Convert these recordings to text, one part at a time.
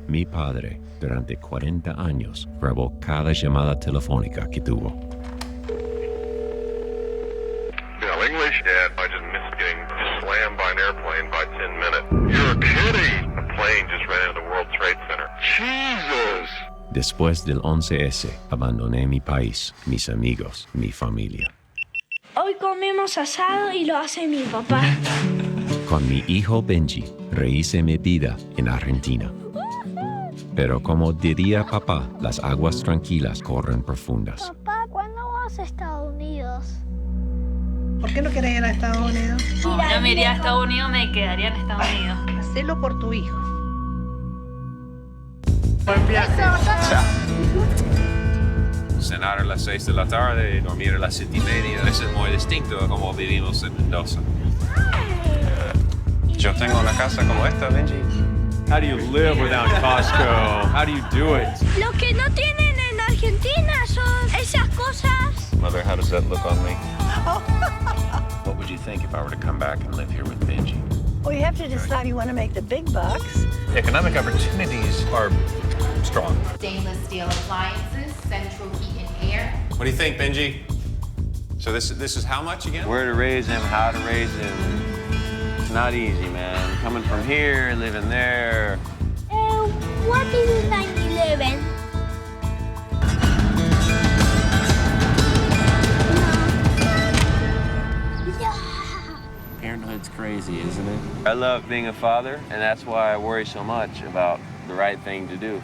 Mi padre, durante 40 años, grabó cada llamada telefónica que tuvo. No, English, Dad. I just missed getting slammed by an airplane by 10 minutes. You're kidding! A plane just ran into the World Trade Center. Jesus! Después del 11S, abandoné mi país, mis amigos, mi familia. Hoy comemos asado y lo hace mi papá. Con mi hijo Benji, rehice mi vida en Argentina. Pero como diría papá, las aguas tranquilas corren profundas. Papá, ¿cuándo vas a Estados Unidos? ¿Por qué no querés ir a Estados Unidos? No, yo me iría a Estados Unidos, me quedaría en Estados Unidos. Hacelo por tu hijo. Buen viaje. Cenar a las 6 de la tarde y dormir a las 7:30. Eso es muy distinto a como vivimos en Mendoza. Yo tengo una casa como esta, Benji. How do you live without Costco? How do you do it? Lo que no tienen en Argentina son esas cosas. Mother, how does that look on me? What would you think if I were to come back and live here with Benji? Well, you have to decide you want to make the big bucks. Economic opportunities are strong. Stainless steel appliances, central heat and air. What do you think, Benji? So this is how much again? Where to raise him, how to raise him. It's not easy, man. Coming from here, living there. What is 9/11? Parenthood's crazy, isn't it? I love being a father, and that's why I worry so much about the right thing to do.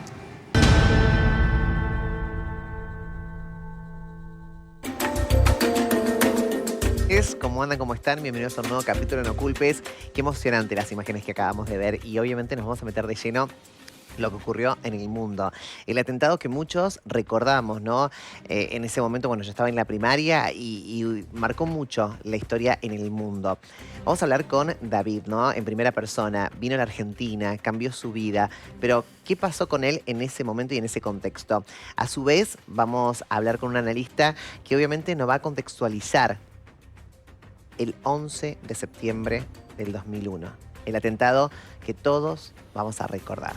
¿Cómo andan? ¿Cómo están? Bienvenidos a un nuevo capítulo de No Culpes. Qué emocionante las imágenes que acabamos de ver y obviamente nos vamos a meter de lleno lo que ocurrió en el mundo. El atentado que muchos recordamos, ¿no? En ese momento, bueno, yo estaba en la primaria y marcó mucho la historia en el mundo. Vamos a hablar con David, ¿no? En primera persona. Vino a la Argentina, cambió su vida, pero ¿qué pasó con él en ese momento y en ese contexto? A su vez, vamos a hablar con un analista que obviamente nos va a contextualizar el 11 de septiembre del 2001. El atentado que todos vamos a recordar.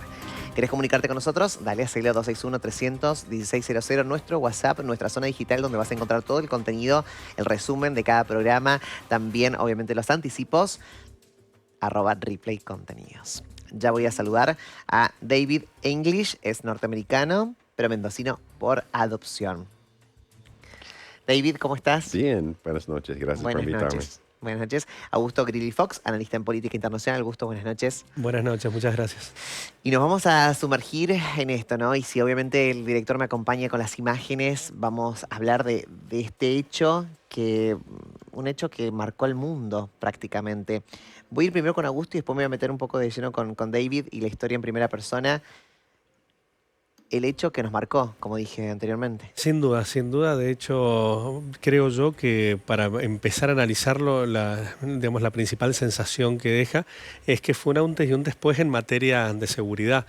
¿Querés comunicarte con nosotros? Dale a 261-300-1600, nuestro WhatsApp, nuestra zona digital donde vas a encontrar todo el contenido, el resumen de cada programa, también obviamente los anticipos, @Replay Contenidos. Ya voy a saludar a David English, es norteamericano, pero mendocino por adopción. David, ¿cómo estás? Bien, buenas noches, gracias por invitarme. Buenas noches. Augusto Grilly Fox, analista en política internacional. Augusto, buenas noches. Buenas noches, muchas gracias. Y nos vamos a sumergir en esto, ¿no? Y si obviamente el director me acompaña con las imágenes, vamos a hablar de este hecho, un hecho que marcó al mundo prácticamente. Voy a ir primero con Augusto y después me voy a meter un poco de lleno con David y la historia en primera persona. El hecho que nos marcó, como dije anteriormente. Sin duda, sin duda. De hecho, creo yo que para empezar a analizarlo, la principal sensación que deja es que fue un antes y un después en materia de seguridad.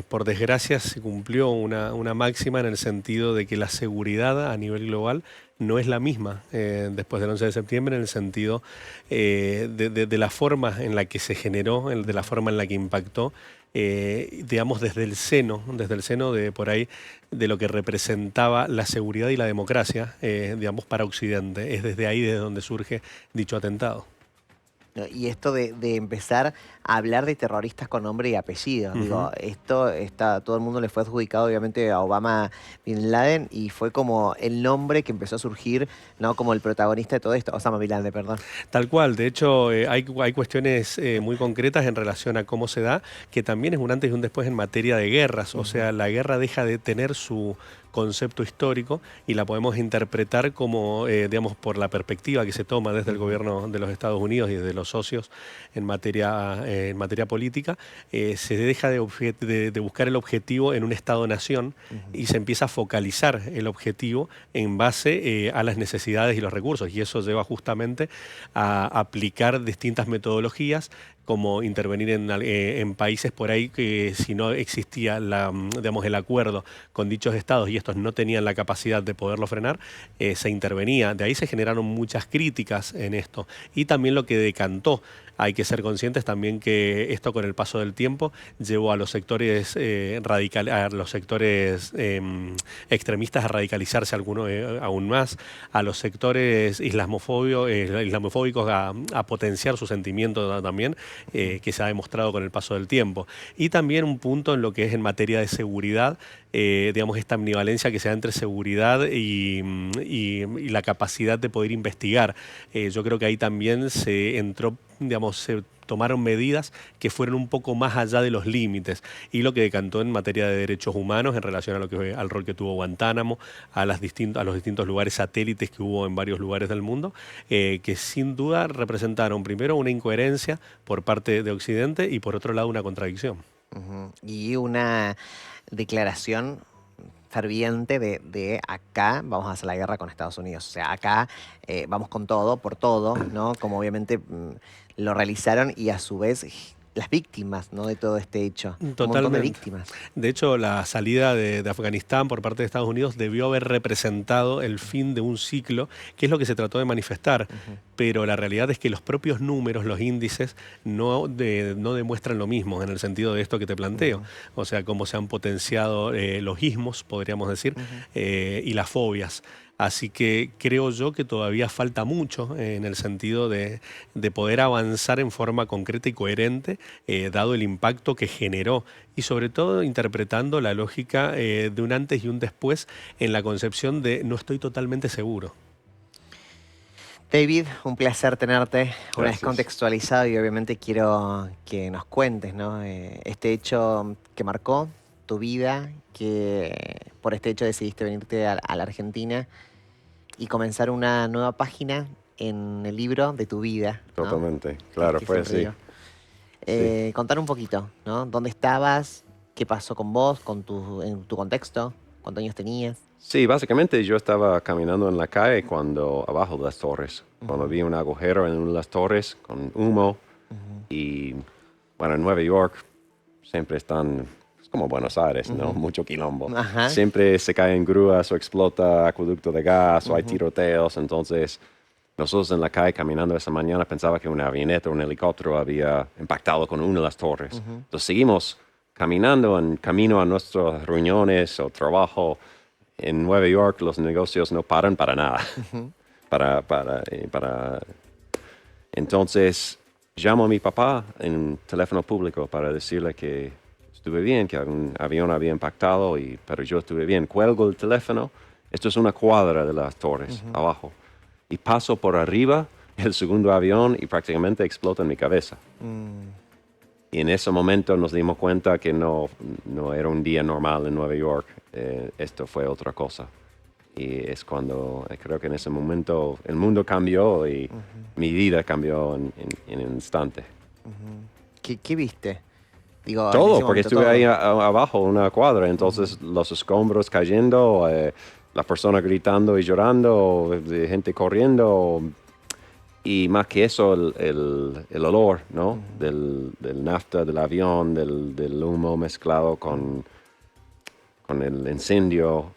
Por desgracia se cumplió una máxima en el sentido de que la seguridad a nivel global no es la misma después del 11 de septiembre en el sentido de la forma en la que se generó, de la forma en la que impactó. Digamos desde el seno de por ahí de lo que representaba la seguridad y la democracia, digamos para Occidente. Es desde ahí desde donde surge dicho atentado. Y esto de empezar a hablar de terroristas con nombre y apellido. Digo, todo el mundo le fue adjudicado obviamente a Obama Bin Laden y fue como el nombre que empezó a surgir, ¿no? Como el protagonista de todo esto, Osama Bin Laden, perdón. Tal cual, de hecho hay cuestiones muy concretas en relación a cómo se da, que también es un antes y un después en materia de guerras. O sea, la guerra deja de tener su concepto histórico y la podemos interpretar como, digamos, por la perspectiva que se toma desde el gobierno de los Estados Unidos y de los socios en materia política, se deja de buscar el objetivo en un Estado-nación y se empieza a focalizar el objetivo en base a las necesidades y los recursos, y eso lleva justamente a aplicar distintas metodologías como intervenir en países por ahí que si no existía digamos, el acuerdo con dichos estados y estos no tenían la capacidad de poderlo frenar, se intervenía. De ahí se generaron muchas críticas en esto. Y también lo que decantó, hay que ser conscientes también que esto con el paso del tiempo llevó a los sectores extremistas a radicalizarse aún más, a los sectores islamofóbicos a potenciar su sentimiento también, que se ha demostrado con el paso del tiempo. Y también un punto en lo que es en materia de seguridad, digamos, esta ambivalencia que se da entre seguridad y la capacidad de poder investigar. Yo creo que ahí también se tomaron medidas que fueron un poco más allá de los límites, y lo que decantó en materia de derechos humanos en relación al rol que tuvo Guantánamo, a los distintos lugares satélites que hubo en varios lugares del mundo, que sin duda representaron primero una incoherencia por parte de Occidente y por otro lado una contradicción. Y una declaración ferviente de acá vamos a hacer la guerra con Estados Unidos. O sea, acá vamos con todo, por todo, ¿no? Como obviamente lo realizaron, y a su vez las víctimas, ¿no?, de todo este hecho. Totalmente. Un montón de víctimas. De hecho, la salida de Afganistán por parte de Estados Unidos debió haber representado el fin de un ciclo, que es lo que se trató de manifestar. Pero la realidad es que los propios números, los índices, no demuestran lo mismo en el sentido de esto que te planteo. O sea, cómo se han potenciado los ismos, podríamos decir, y las fobias. Así que creo yo que todavía falta mucho en el sentido de poder avanzar en forma concreta y coherente, dado el impacto que generó, y sobre todo interpretando la lógica de un antes y un después en la concepción de no estoy totalmente seguro. David, un placer tenerte una vez contextualizado, y obviamente quiero que nos cuentes, ¿no?, este hecho que marcó tu vida, que por este hecho decidiste venirte a la Argentina y comenzar una nueva página en el libro de tu vida, ¿no? Totalmente, claro, fue así. Contar un poquito, ¿no? ¿Dónde estabas? ¿Qué pasó con vos, en tu contexto? ¿Cuántos años tenías? Sí, básicamente yo estaba caminando en la calle abajo de las torres, cuando vi un agujero en una de las torres con humo, y bueno, en Nueva York siempre están, es como Buenos Aires, ¿no? Mucho quilombo. Siempre se caen grúas o explota acueducto de gas o hay tiroteos. Entonces nosotros en la calle caminando esa mañana pensaba que una avioneta o un helicóptero había impactado con una de las torres. Entonces seguimos caminando en camino a nuestras reuniones o trabajo. En Nueva York los negocios no paran para nada. Entonces llamo a mi papá en teléfono público para decirle que estuve bien, que un avión había impactado, pero yo estuve bien. Cuelgo el teléfono. Esto es una cuadra de las torres, abajo. Y paso por arriba el segundo avión y prácticamente explota en mi cabeza. Y en ese momento nos dimos cuenta que no era un día normal en Nueva York. Esto fue otra cosa. Y es cuando creo que en ese momento el mundo cambió y mi vida cambió en un instante. ¿Qué viste? Digo, todo, porque estuve ahí abajo, una cuadra, entonces los escombros cayendo, la persona gritando y llorando, gente corriendo, y más que eso, el olor, ¿no? Del nafta del avión, del humo mezclado con el incendio.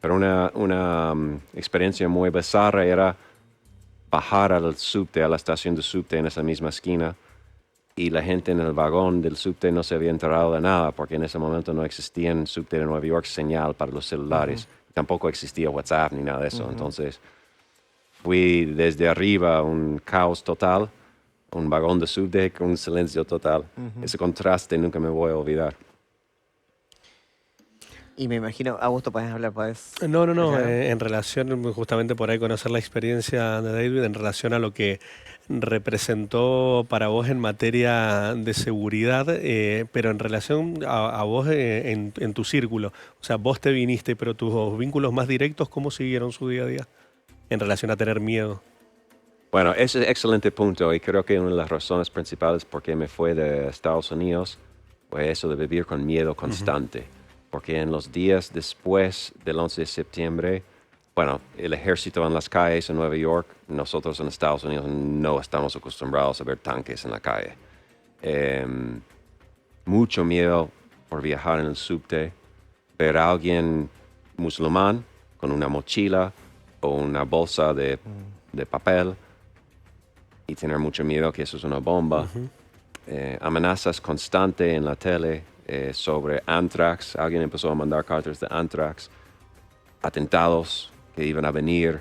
Pero una experiencia muy bizarra era bajar al subte, a la estación de subte en esa misma esquina, y la gente en el vagón del subte no se había enterado de nada, porque en ese momento no existía en el subte de Nueva York señal para los celulares. Tampoco existía WhatsApp ni nada de eso. Entonces fui desde arriba, un caos total, un vagón de subte con un silencio total. Ese contraste nunca me voy a olvidar. Y me imagino, Augusto, ¿puedes hablar? No, en relación, justamente por ahí conocer la experiencia de David, en relación a lo que representó para vos en materia de seguridad, pero en relación a vos en tu círculo. O sea, vos te viniste, pero tus vínculos más directos, ¿cómo siguieron su día a día en relación a tener miedo? Bueno, ese es un excelente punto, y creo que una de las razones principales por qué me fue de Estados Unidos fue eso de vivir con miedo constante. Porque en los días después del 11 de septiembre bueno, el ejército en las calles en Nueva York, nosotros en Estados Unidos no estamos acostumbrados a ver tanques en la calle. Mucho miedo por viajar en el subte, ver a alguien musulmán con una mochila o una bolsa de papel y tener mucho miedo que eso es una bomba. Amenazas constantes en la tele sobre anthrax. Alguien empezó a mandar cartas de anthrax. Atentados que iban a venir.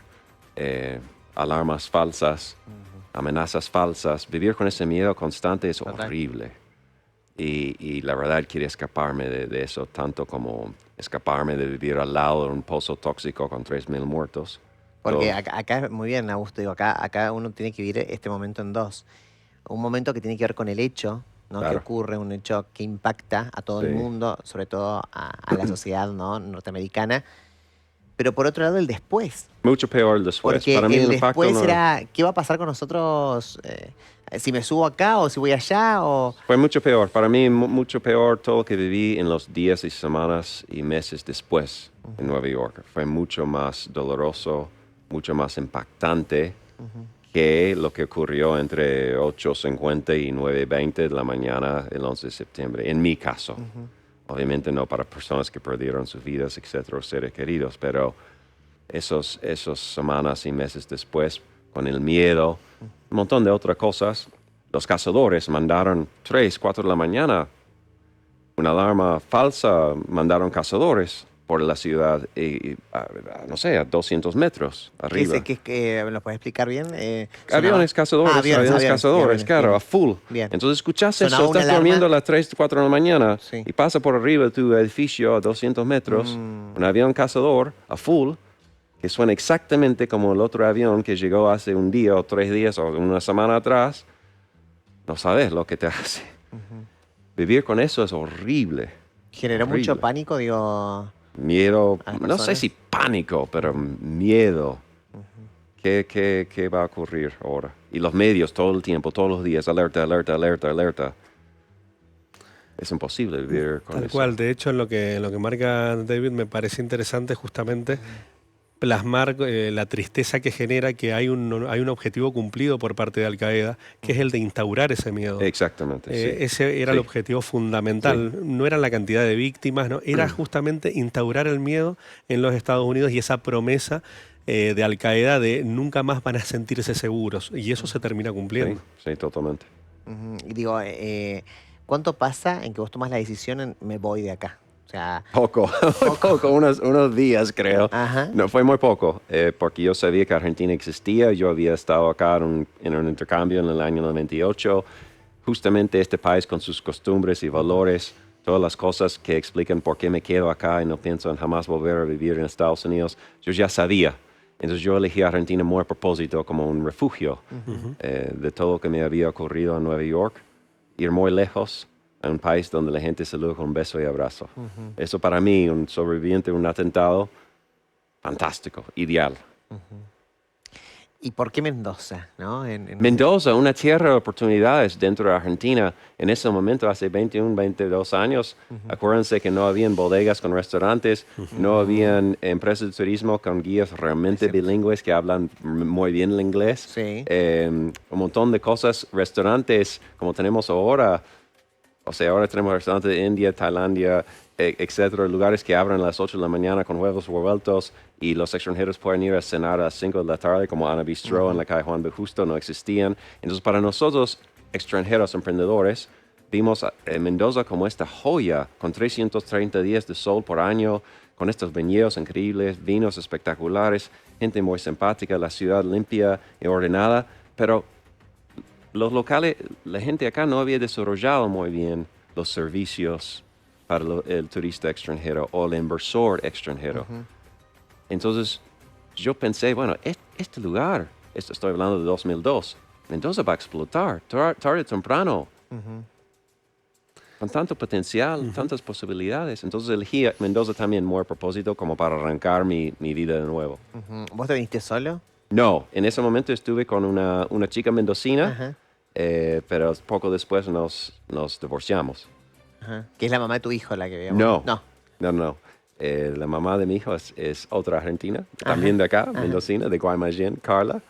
Alarmas falsas. Amenazas falsas. Vivir con ese miedo constante es horrible. Y la verdad quería escaparme de eso, tanto como escaparme de vivir al lado de un pozo tóxico con 3.000 muertos. Porque acá, muy bien, Augusto, digo, acá uno tiene que vivir este momento en dos. Un momento que tiene que ver con el hecho, ¿no? Claro. Que ocurre, un hecho que impacta a todo el mundo, sobre todo a la sociedad, ¿no? norteamericana. Pero por otro lado, el después. Mucho peor el después. Porque para mí el el impacto después no... era, ¿qué va a pasar con nosotros? Si me subo acá o si voy allá o... Fue mucho peor. Para mí, mucho peor todo lo que viví en los días y semanas y meses después en Nueva York. Fue mucho más doloroso, mucho más impactante que lo que ocurrió entre 8:50 y 9:20 de la mañana el 11 de septiembre, en mi caso. Obviamente no para personas que perdieron sus vidas, etcétera, o seres queridos, pero esos semanas y meses después, con el miedo, un montón de otras cosas, los cazadores mandaron 3, 4 de la mañana, una alarma falsa, mandaron cazadores por la ciudad, no sé, a 200 metros arriba. ¿Qué ¿me lo puedes explicar bien? Aviones cazadores, aviones cazadores, claro, a full. Bien. Entonces escuchas Sonaba eso, una estás durmiendo a alarma. las 3, 4 de la mañana y pasa por arriba de tu edificio a 200 metros, un avión cazador a full, que suena exactamente como el otro avión que llegó hace un día o 3 días o una semana atrás. No sabes lo que te hace. Vivir con eso es horrible. ¿Generó horrible. mucho pánico, digo? Miedo, ¿A las no sé personas? si pánico, pero miedo. ¿Qué va a ocurrir ahora? Y los medios todo el tiempo, todos los días, alerta, alerta, alerta, alerta. Es imposible vivir con Tal eso. cual, de hecho en lo que marca David me parece interesante justamente plasmar la tristeza que genera que hay un objetivo cumplido por parte de Al Qaeda, que es el de instaurar ese miedo. Exactamente. Sí. Ese era el objetivo fundamental. No era la cantidad de víctimas, ¿no? Era justamente instaurar el miedo en los Estados Unidos y esa promesa de Al Qaeda de nunca más van a sentirse seguros. Y eso se termina cumpliendo. Sí, totalmente. Y digo, ¿cuánto pasa en que vos tomas la decisión en me voy de acá? O sea, Poco, unos días creo. Ajá. No, fue muy poco, porque yo sabía que Argentina existía. Yo había estado acá en un intercambio en el año 98. Justamente este país con sus costumbres y valores, todas las cosas que explican por qué me quedo acá y no pienso en jamás volver a vivir en Estados Unidos, yo ya sabía. Entonces yo elegí a Argentina muy a propósito como un refugio de todo lo que me había ocurrido en Nueva York. Ir muy lejos a un país donde la gente saluda con un beso y abrazo. Eso para mí, un sobreviviente de un atentado, fantástico, ideal. ¿Y por qué Mendoza? ¿No? Mendoza, una tierra de oportunidades dentro de Argentina. En ese momento, hace 21, 22 años, acuérdense que no habían bodegas con restaurantes, no habían empresas de turismo con guías realmente bilingües que hablan muy bien el inglés. Sí. Un montón de cosas, restaurantes como tenemos ahora. O sea, ahora tenemos restaurantes de India, Tailandia, etcétera, lugares que abren a las 8 de la mañana con huevos revueltos y los extranjeros pueden ir a cenar a las 5 de la tarde como Ana Bistro en la calle Juan B. Justo, no existían. Entonces, para nosotros, extranjeros emprendedores, vimos a Mendoza como esta joya con 330 días de sol por año, con estos viñedos increíbles, vinos espectaculares, gente muy simpática, la ciudad limpia y ordenada, pero los locales, la gente acá no había desarrollado muy bien los servicios para el turista extranjero o el inversor extranjero. Entonces, yo pensé, bueno, este lugar, estoy hablando de 2002, Mendoza va a explotar tarde o temprano. Con tanto potencial, tantas posibilidades. Entonces elegí a Mendoza también muy a propósito como para arrancar mi vida de nuevo. ¿Vos te viniste solo? No, en ese momento estuve con una chica mendocina, pero poco después nos divorciamos. ¿Que es la mamá de tu hijo la que vemos? No. La mamá de mi hijo es otra argentina, también de acá, mendocina, de Guaymallén, Carla.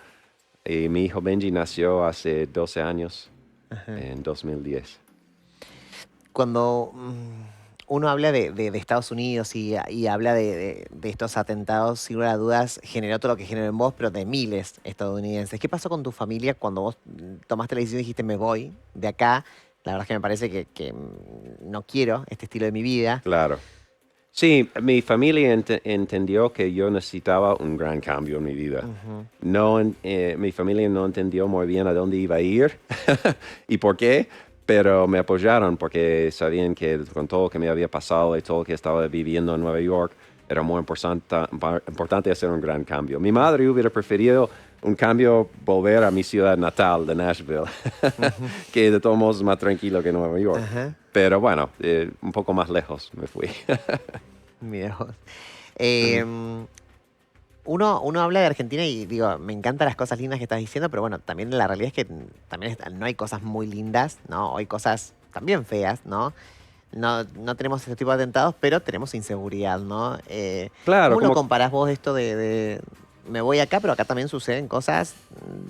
Y mi hijo Benji nació hace 12 años, en 2010. Cuando uno habla de Estados Unidos y habla de estos atentados, sin lugar a dudas, generó todo lo que generó en vos, pero de miles estadounidenses. ¿Qué pasó con tu familia cuando vos tomaste la decisión y dijiste, me voy de acá? La verdad es que me parece que no quiero este estilo de mi vida. Claro. Sí, mi familia entendió que yo necesitaba un gran cambio en mi vida. Mi familia no entendió muy bien a dónde iba a ir y por qué, pero me apoyaron porque sabían que con todo lo que me había pasado y todo lo que estaba viviendo en Nueva York, era muy importante hacer un gran cambio. Mi madre hubiera preferido un cambio, volver a mi ciudad natal de Nashville, que de todos modos es más tranquilo que Nueva York. Pero bueno, un poco más lejos me fui. Mira vos. Uno habla de Argentina y digo, me encantan las cosas lindas que estás diciendo, pero bueno, también la realidad es que también no hay cosas muy lindas, ¿no? Hay cosas también feas, ¿no? No tenemos ese tipo de atentados, pero tenemos inseguridad, ¿no? Claro. ¿Cómo lo comparás vos esto de me voy acá, pero acá también suceden cosas,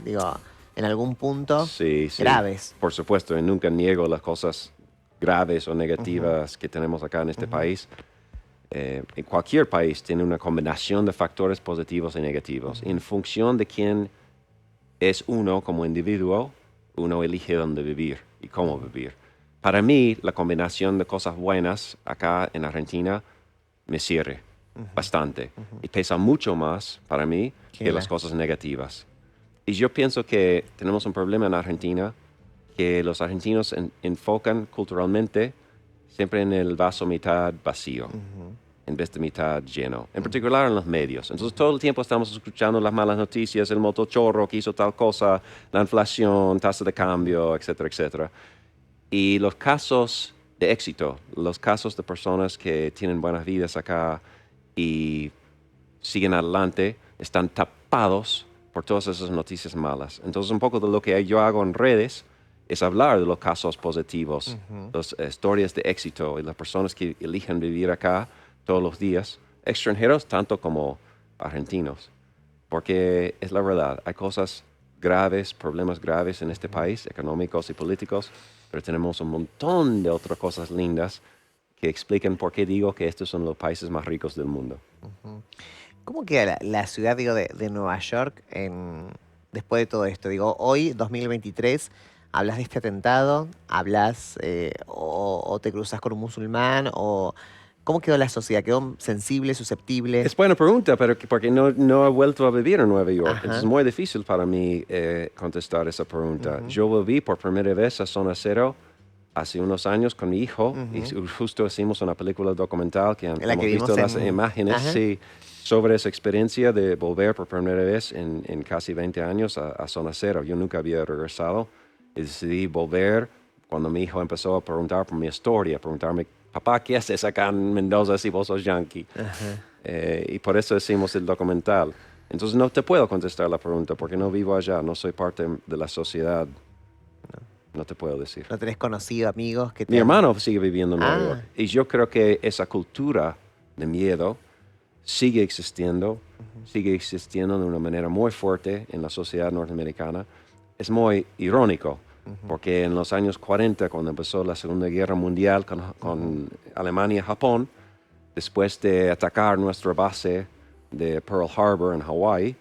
digo, en algún punto graves? Por supuesto, y nunca niego las cosas graves o negativas que tenemos acá en este país. En cualquier país tiene una combinación de factores positivos y negativos. En función de quién es uno como individuo, uno elige dónde vivir y cómo vivir. Para mí, la combinación de cosas buenas acá en Argentina me sirve bastante. Y pesa mucho más para mí que las cosas negativas. Y yo pienso que tenemos un problema en Argentina, que los argentinos enfocan culturalmente siempre en el vaso mitad vacío, en vez de mitad lleno, en particular en los medios. Entonces todo el tiempo estamos escuchando las malas noticias, el motochorro que hizo tal cosa, la inflación, tasa de cambio, etcétera, etcétera. Y los casos de éxito, los casos de personas que tienen buenas vidas acá y siguen adelante, están tapados por todas esas noticias malas. Entonces un poco de lo que yo hago en redes es hablar de los casos positivos, las historias de éxito y las personas que eligen vivir acá todos los días, extranjeros tanto como argentinos. Porque es la verdad, hay cosas graves, problemas graves en este país, económicos y políticos, pero tenemos un montón de otras cosas lindas que explican por qué digo que estos son los países más ricos del mundo. ¿Cómo queda la ciudad, digo, de Nueva York después de todo esto? Digo, hoy, 2023, hablas de este atentado, hablas o te cruzas con un musulmán, o ¿cómo quedó la sociedad? ¿Quedó sensible, susceptible? Es buena pregunta, pero porque no he vuelto a vivir en Nueva York. Entonces es muy difícil para mí contestar esa pregunta. Yo volví por primera vez a Zona Cero hace unos años con mi hijo y justo hicimos una película documental que hemos visto las imágenes sobre esa experiencia de volver por primera vez en casi 20 años a Zona Cero. Yo nunca había regresado y decidí volver cuando mi hijo empezó a preguntar por mi historia, preguntarme, papá, ¿qué haces acá en Mendoza si vos sos yankee? Y por eso hicimos el documental. Entonces no te puedo contestar la pregunta porque no vivo allá, no soy parte de la sociedad. No te puedo decir. ¿No tenés conocido, amigos? Mi hermano sigue viviendo en Nueva York. Y yo creo que esa cultura de miedo sigue existiendo de una manera muy fuerte en la sociedad norteamericana. Es muy irónico, porque en los años 40, cuando empezó la Segunda Guerra Mundial con Alemania y Japón, después de atacar nuestra base de Pearl Harbor en Hawái,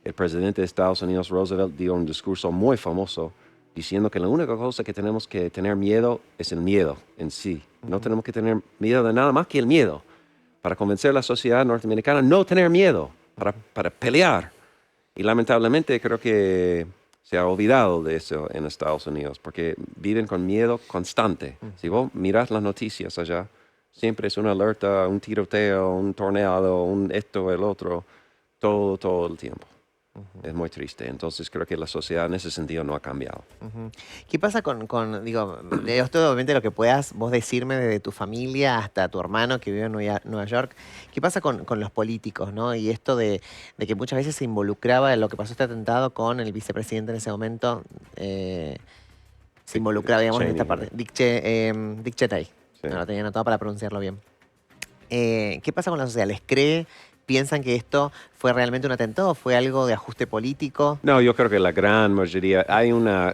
el presidente de Estados Unidos, Roosevelt, dio un discurso muy famoso diciendo que la única cosa que tenemos que tener miedo es el miedo en sí. No tenemos que tener miedo de nada más que el miedo. Para convencer a la sociedad norteamericana, no tener miedo, para pelear. Y lamentablemente creo que se ha olvidado de eso en Estados Unidos, porque viven con miedo constante. Si vos mirás las noticias allá, siempre es una alerta, un tiroteo, un tornado, un esto, el otro, todo el tiempo. Es muy triste. Entonces creo que la sociedad en ese sentido no ha cambiado. ¿Qué pasa digo, esto obviamente lo que puedas vos decirme desde tu familia hasta tu hermano que vive en Nueva York? ¿Qué pasa con los políticos, ¿no? Y esto de que muchas veces se involucraba en lo que pasó este atentado con el vicepresidente en ese momento, se involucraba, digamos, en esta parte. Dick Cheney. No lo tenía anotado para pronunciarlo bien. ¿Qué pasa con la sociedad? ¿Les cree? ¿Piensan que esto fue realmente un atentado? ¿Fue algo de ajuste político? No, yo creo que la gran mayoría,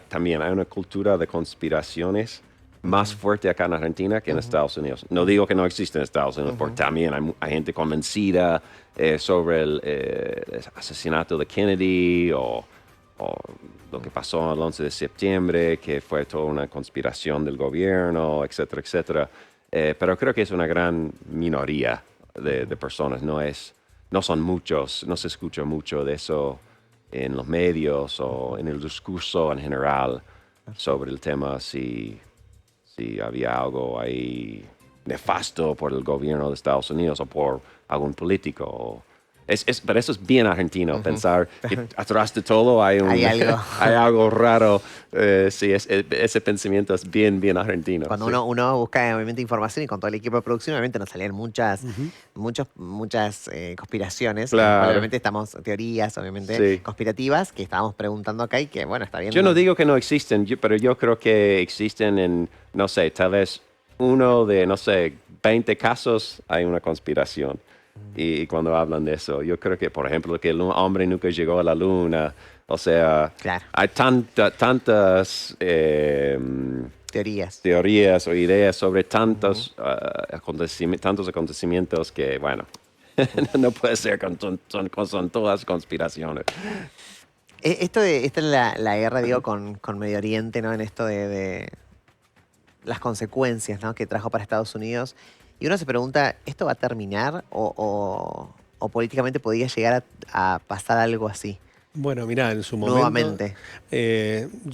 también hay una cultura de conspiraciones más fuerte acá en Argentina que en Estados Unidos. No digo que no existe en Estados Unidos, porque también hay gente convencida sobre el asesinato de Kennedy o lo que pasó el 11 de septiembre, que fue toda una conspiración del gobierno, etcétera, etcétera. Pero creo que es una gran minoría de personas, no son muchos, no se escucha mucho de eso en los medios o en el discurso en general sobre el tema, si había algo ahí nefasto por el gobierno de Estados Unidos o por algún político. Pero eso es bien argentino, pensar que atrás de todo hay algo. hay algo raro. Sí, ese pensamiento es bien argentino. Cuando sí. uno busca obviamente información y con todo el equipo de producción, obviamente nos salían muchas conspiraciones. Claro. Obviamente estamos teorías, obviamente Sí. conspirativas, que estábamos preguntando acá y que, bueno, está bien. Yo no digo que no existen, pero yo creo que existen en, no sé, tal vez uno de, 20 casos hay una conspiración. Y cuando hablan de eso, yo creo que, por ejemplo, que el hombre nunca llegó a la luna. O sea, Claro. hay tantas teorías o ideas sobre tantos acontecimientos que, bueno, no puede ser, son todas conspiraciones. Esto es la guerra, digo, con Medio Oriente, ¿no? En esto de las consecuencias, ¿no? que trajo para Estados Unidos. Y uno se pregunta, ¿esto va a terminar o políticamente podría llegar a pasar algo así? Bueno, mira, en su momento Nuevamente.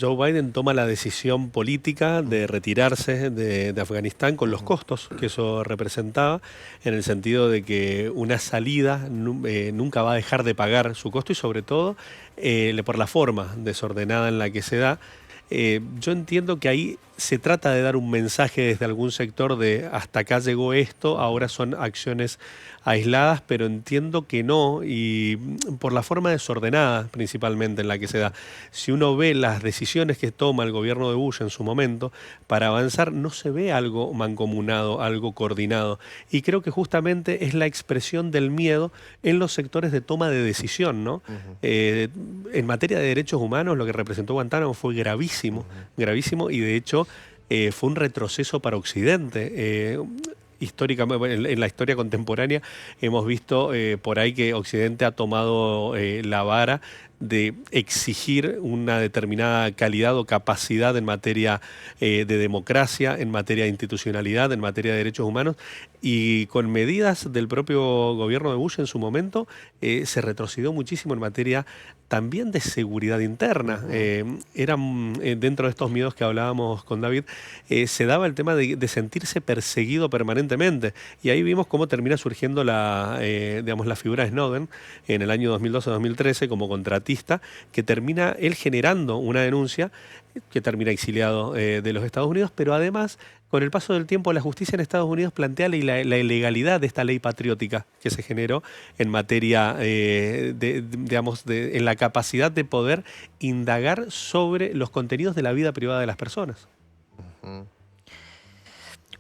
Joe Biden toma la decisión política de retirarse de Afganistán con los costos que eso representaba, en el sentido de que una salida nunca va a dejar de pagar su costo y sobre todo por la forma desordenada en la que se da. Yo entiendo que ahí se trata de dar un mensaje desde algún sector de hasta acá llegó esto, ahora son acciones aisladas, pero entiendo que no, y por la forma desordenada principalmente en la que se da. Si uno ve las decisiones que toma el gobierno de Bush en su momento para avanzar, no se ve algo mancomunado, algo coordinado. Y creo que justamente es la expresión del miedo en los sectores de toma de decisión, ¿no? En materia de derechos humanos, lo que representó Guantánamo fue gravísimo, gravísimo, y de hecho fue un retroceso para Occidente. Históricamente, en la historia contemporánea hemos visto por ahí que Occidente ha tomado la vara de exigir una determinada calidad o capacidad en materia de democracia, en materia de institucionalidad, en materia de derechos humanos, y con medidas del propio gobierno de Bush en su momento se retrocedió muchísimo en materia también de seguridad interna. Eran dentro de estos miedos que hablábamos con David, se daba el tema de sentirse perseguido permanentemente, y ahí vimos cómo termina surgiendo la figura de Snowden en el año 2012-2013 como contratista, que termina él generando una denuncia que termina exiliado de los Estados Unidos, pero además, con el paso del tiempo, la justicia en Estados Unidos plantea la ilegalidad de esta ley patriótica que se generó en materia, en la capacidad de poder indagar sobre los contenidos de la vida privada de las personas.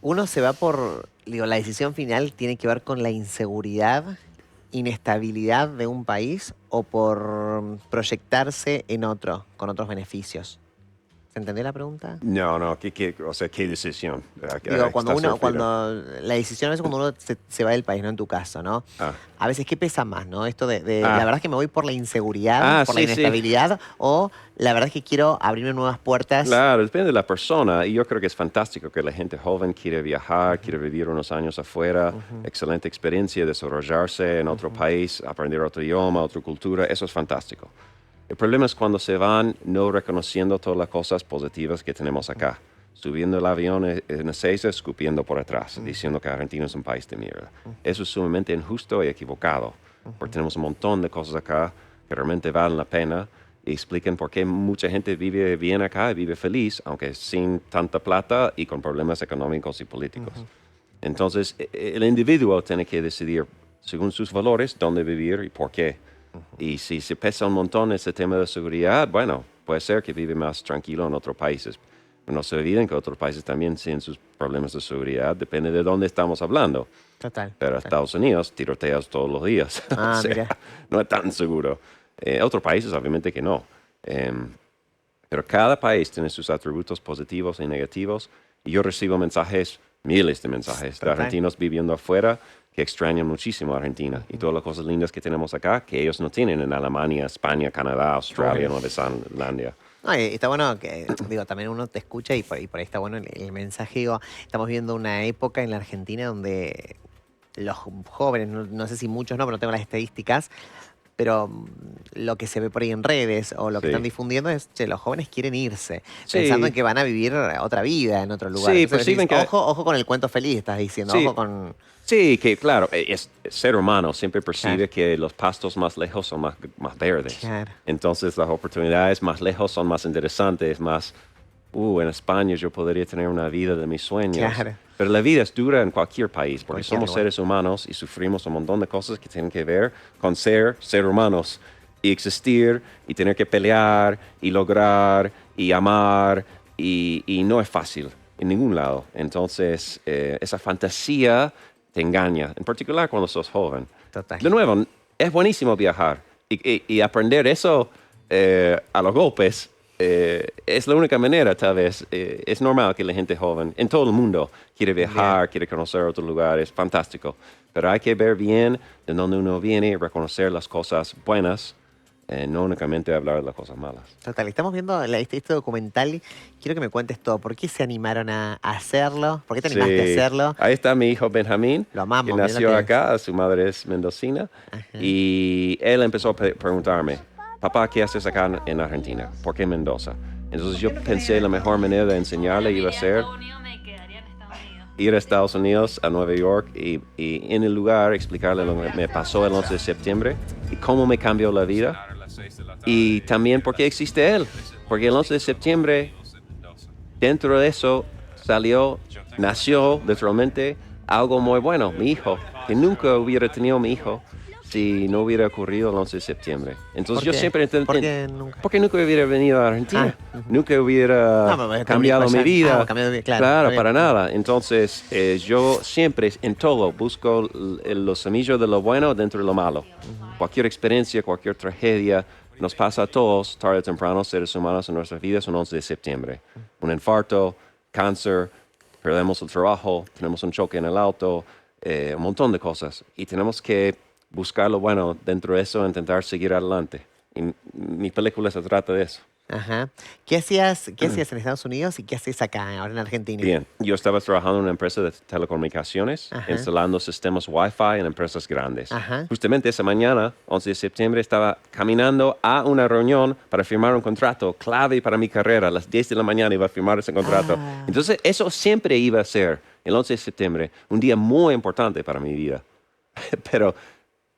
Uno se va por, la decisión final tiene que ver con la inseguridad, inestabilidad de un país o por proyectarse en otro, con otros beneficios. ¿Se entendió la pregunta? No, ¿qué decisión? Digo, cuando la decisión es cuando uno se va del país, no en tu caso, ¿no? A veces, ¿qué pesa más, no? Esto la verdad es que me voy por la inseguridad, por la inestabilidad, o la verdad es que quiero abrirme nuevas puertas. Claro, depende de la persona, y yo creo que es fantástico que la gente joven quiere viajar, quiere vivir unos años afuera, excelente experiencia, desarrollarse en otro país, aprender otro idioma, otra cultura, eso es fantástico. El problema es cuando se van no reconociendo todas las cosas positivas que tenemos acá. Subiendo el avión en Ezeiza, escupiendo por atrás, diciendo que Argentina es un país de mierda. Eso es sumamente injusto y equivocado, porque tenemos un montón de cosas acá que realmente valen la pena y expliquen por qué mucha gente vive bien acá y vive feliz, aunque sin tanta plata y con problemas económicos y políticos. Entonces, el individuo tiene que decidir, según sus valores, dónde vivir y por qué. Y si se pesa un montón ese tema de seguridad, bueno, puede ser que vive más tranquilo en otros países. No se olviden que otros países también tienen sus problemas de seguridad, depende de dónde estamos hablando. Total. Pero Estados Unidos, tiroteos todos los días. Ah, O sea, mira. no es tan seguro. Otros países, obviamente que no. Pero cada país tiene sus atributos positivos y negativos. Y yo recibo mensajes, miles de mensajes, de argentinos viviendo afuera que extrañan muchísimo a Argentina. Y todas las cosas lindas que tenemos acá, que ellos no tienen en Alemania, España, Canadá, Australia, Nueva Zelanda. No, y está bueno que, digo, también uno te escucha y por ahí está bueno el mensaje. Digo, estamos viviendo una época en la Argentina donde los jóvenes, no sé si muchos no, pero no tengo las estadísticas, pero lo que se ve por ahí en redes o lo que están difundiendo es que los jóvenes quieren irse, pensando en que van a vivir otra vida en otro lugar. Sí, Entonces perciben decís, que... ojo con el cuento feliz, estás diciendo, Sí. ojo con... Sí, que claro, ser humano siempre percibe que los pastos más lejos son más verdes. Claro. Entonces las oportunidades más lejos son más interesantes, más... en España yo podría tener una vida de mis sueños. Claro. Pero la vida es dura en cualquier país, porque Cualquier somos lugar. seres humanos y sufrimos un montón de cosas que tienen que ver con ser humanos y existir y tener que pelear y lograr y amar y no es fácil en ningún lado. Entonces esa fantasía te engaña, en particular cuando sos joven. Total. De nuevo, es buenísimo viajar y aprender eso a los golpes. Es la única manera, tal vez. Es normal que la gente joven, en todo el mundo, quiere viajar, quiere conocer otros lugares, fantástico. Pero hay que ver bien de dónde uno viene y reconocer las cosas buenas, no únicamente hablar de las cosas malas. Total, estamos viendo este documental y quiero que me cuentes todo. ¿Por qué se animaron a hacerlo? ¿Por qué te animaste a hacerlo? Ahí está mi hijo Benjamín, Lo amamos, que mira nació lo que acá, su madre es mendocina, y él empezó a preguntarme, papá, ¿qué haces acá en Argentina? ¿Por qué Mendoza? Entonces yo pensé la mejor manera de enseñarle iba a ser Me quedaría en Estados Unidos. ir a Estados Unidos, a Nueva York, y en el lugar explicarle lo que me pasó el 11 de septiembre y cómo me cambió la vida. Y también por qué existe él. Porque el 11 de septiembre, dentro de eso, nació literalmente algo muy bueno, mi hijo, que nunca hubiera tenido mi hijo si no hubiera ocurrido el 11 de septiembre. Entonces yo siempre porque nunca hubiera venido a Argentina, nunca hubiera cambiado mi vida. Claro, para nada. Entonces yo siempre en todo busco los semillas de lo bueno dentro de lo malo. Cualquier experiencia, cualquier tragedia, nos pasa a todos, tarde o temprano, seres humanos en nuestras vidas, un 11 de septiembre. Un infarto, cáncer, perdemos el trabajo, tenemos un choque en el auto, un montón de cosas. Y tenemos que buscar lo bueno dentro de eso e intentar seguir adelante. Y mi película se trata de eso. Ajá. ¿Qué hacías en Estados Unidos y qué haces acá, ahora en Argentina? Bien, yo estaba trabajando en una empresa de telecomunicaciones, instalando sistemas Wi-Fi en empresas grandes. Justamente esa mañana, 11 de septiembre, estaba caminando a una reunión para firmar un contrato clave para mi carrera. A las 10 de la mañana iba a firmar ese contrato. Entonces, eso siempre iba a ser, el 11 de septiembre, un día muy importante para mi vida. Pero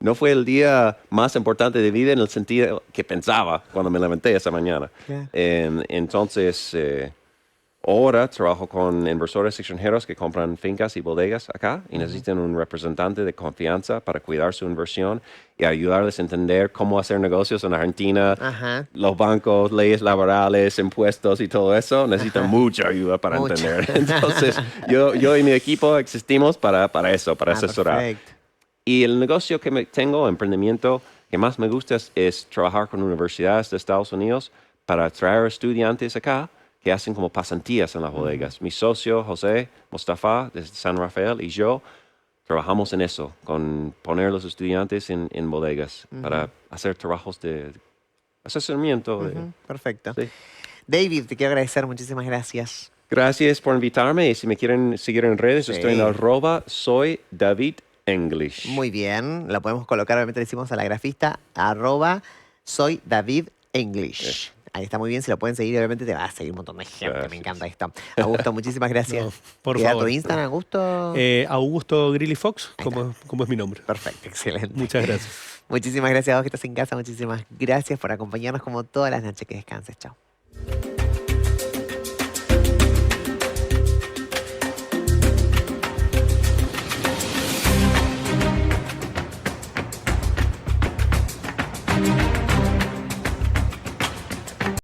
no fue el día más importante de vida en el sentido que pensaba cuando me levanté esa mañana. Entonces, ahora trabajo con inversores extranjeros que compran fincas y bodegas acá y necesitan un representante de confianza para cuidar su inversión y ayudarles a entender cómo hacer negocios en Argentina, los bancos, leyes laborales, impuestos y todo eso. Necesitan mucha ayuda para entender. Entonces, yo y mi equipo existimos para eso, para asesorar. Perfecto. Y el negocio que tengo, emprendimiento que más me gusta es trabajar con universidades de Estados Unidos para traer estudiantes acá que hacen como pasantías en las bodegas. Mi socio, José Mostafa, de San Rafael, y yo trabajamos en eso, con poner los estudiantes en bodegas para hacer trabajos de asesoramiento. Perfecto. Sí. David, te quiero agradecer, muchísimas gracias. Gracias por invitarme y si me quieren seguir en redes, estoy en @soydavidenglish. Muy bien, la podemos colocar, obviamente le decimos a la grafista, @soydavidenglish. Ahí está muy bien, si lo pueden seguir, obviamente te va a seguir un montón de gente. Gracias. Me encanta esto. Augusto, muchísimas gracias. No, por ¿Queda favor. tu Instagram, Augusto? Augusto Grilly Fox, como es mi nombre. Perfecto, excelente. Muchas gracias. Muchísimas gracias a vos que estás en casa. Muchísimas gracias por acompañarnos como todas las noches. Que descanses. Chao.